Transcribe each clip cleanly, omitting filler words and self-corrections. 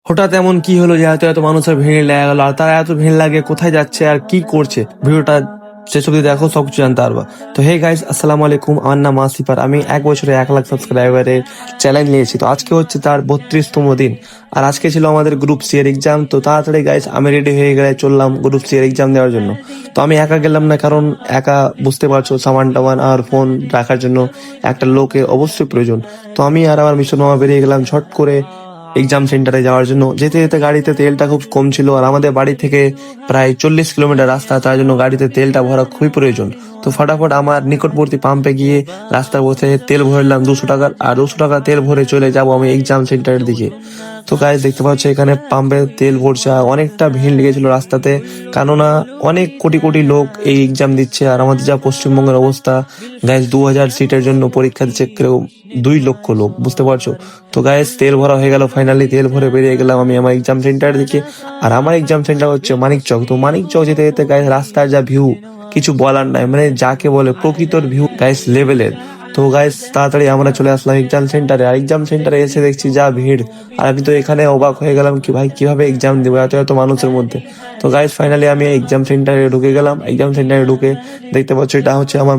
হঠাৎ এমন কি হলো যে এত এত মানুষের ভিড় লেগে গেল, আর তারা এত ভিড় লাগে কোথায় যাচ্ছে আর কি করছে, ভিডিওটা শেষ অব্দি দেখো, সবকিছু জানতে পারবা। তো হে গাইস, আসসালামু আলাইকুম, আমার নাম আসিফ আর আমি 1 বছরে 1 লাখ সাবস্ক্রাইবারের চ্যালেঞ্জ নিয়েছি। তো আজকে হচ্ছে তার 32তম দিন, আর আজকে ছিল আমাদের গ্রুপ সি এর এক্সাম। তো তাড়াতাড়ি গাইস আমি রেডি হয়ে গেলে চললাম গ্রুপ সি এর এক্সাম দেওয়ার জন্য। তো আমি একা গেলাম না, কারণ একা বুঝতে পারছো সামান টামান আর ফোন রাখার জন্য একটা লোকের অবশ্যই প্রয়োজন। তো আমি আর আমার মিশন মামা বেরিয়ে গেলাম ঝট করে এক্সাম সেন্টারে যাওয়ার জন্য। যেতে যেতে গাড়িতে তেলটা খুব কম ছিল, আর আমাদের বাড়ি থেকে প্রায় 40 কিলোমিটার রাস্তা, তার জন্য গাড়িতে তেলটা ভরা খুবই প্রয়োজন। তো ফটাফট আমার নিকটবর্তী পাম্পে গিয়ে রাস্তার পথে তেল ভরলাম 200 টাকার, আর 200 টাকা তেল ভরে চলে যাব আমি এক্সাম সেন্টারের দিকে। তো গাইস দেখতে পাচ্ছ এখানে পাম্পে তেল ভরছে, আর অনেকটা ভিড় লেগেছিল রাস্তাতে, কেননা অনেক কোটি কোটি লোক এই এক্সাম দিচ্ছে। আর আমাদের যা পশ্চিমবঙ্গের অবস্থা গাইস, 2000 সিটের জন্য পরীক্ষা দিচ্ছে কেউ 2 লক্ষ লোক, বুঝতে পারছো। তো গাইস তেল ভরা হয়ে গেল, ফাইনালি তেল ভরে বেরিয়ে গেলাম আমি আমার এক্সাম সেন্টারের দিকে। আর আমার এক্সাম সেন্টার হচ্ছে মানিক চক। তো মানিক চক যেতে যেতে গাইস রাস্তার যা ভিউ কিছু বলার নাই, মানে যাকে বলে প্রকৃতর ভিউ গাইস লেভেলের। তো গাইস তাড়াতাড়ি আমরা চলে আসলাম এক্সাম সেন্টারে, আর এক্সাম সেন্টারে এসে দেখছি যা ভিড়, আর আমি তো এখানে অবাক হয়ে গেলাম কি ভাই কিভাবে এক্সাম দেবো এত এত মানুষের মধ্যে। তো গাইস ফাইনালি আমি এক্সাম সেন্টারে ঢুকে গেলাম। এক্সাম সেন্টারে ঢুকে দেখতে পাচ্ছ এটা হচ্ছে আমার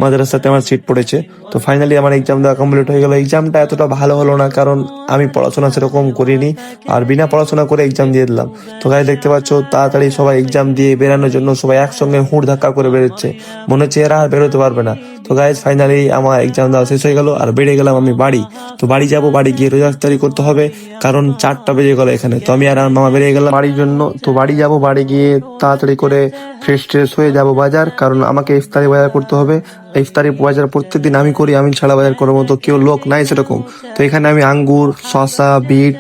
মাদ্রাসাতে আমার সিট পড়েছে। তো ফাইনালি আমার এক্সাম দেওয়া কমপ্লিট হয়ে গেল। এক্সামটা এতটা ভালো হলো না, কারণ আমি পড়াশোনা সেরকম করিনি, আর বিনা পড়াশোনা করে এক্সাম দিয়ে দিলাম। তো গাইস দেখতে পাচ্ছ তাড়াতাড়ি সবাই এক্সাম দিয়ে বেরানোর জন্য সবাই একসঙ্গে হুড় ধাক্কা করে বেরোচ্ছে, মনে হচ্ছে এরা আর বেরোতে পারবে না। তো গাইস ফাইনালি আমার এক্সাম দেওয়া শেষ হয়ে গেল, আর বেরিয়ে গেলাম আমি বাড়ি। তো বাড়ি যাব, বাড়ি গিয়ে রোজা ইফতারি করতে হবে, কারণ 4টা বেজে গেল এখানে। তো আমি আর আমার মামা বেরিয়ে গেলাম বাড়ির জন্য। তো বাড়ি যাব, বাড়ি গিয়ে তাড়াতাড়ি করে ফ্রেশ ট্রেশ হয়ে যাব বাজার, কারণ আমাকে ইফতারি বাজার করতে হবে। ইফতারি বাজার প্রত্যেকদিন আমি করি, আমি ছাড়া বাজার করার মতো কেউ লোক নাই সেরকম। তো এখানে আমি আঙ্গুর, শসা, বিট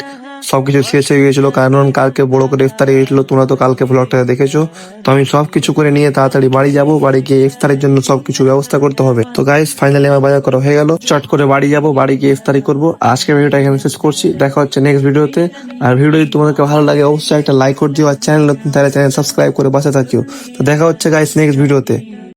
সবকিছু শেষ হয়ে গেছিল, কারণ কালকে বড় করে ইফতারি গেছিল, তোমরা তো কালকে ব্লগটা দেখেছো। তো আমি সবকিছু করে নিয়ে তাড়াতাড়ি বাড়ি যাব, বাড়ি গিয়ে ইফতারের জন্য সবকিছু ব্যবস্থা করতে হবে। তো গাইস ফাইনালি আমার বাজার করা হয়ে গেল, চট করে বাড়ি যাব, বাড়ি গিয়ে ইফতারি করব। আজকের ভিডিওটা এখানে শেষ করছি, দেখা হচ্ছে নেক্সট ভিডিওতে। আর ভিডিও যদি তোমাদেরকে ভালো লাগে অবশ্যই একটা লাইক করে দিও, আর চ্যানেল নতুন তাহলে চ্যানেল সাবস্ক্রাইব করে বাসা থাকিও। তো দেখা হচ্ছে গাইস নেক্সট ভিডিওতে।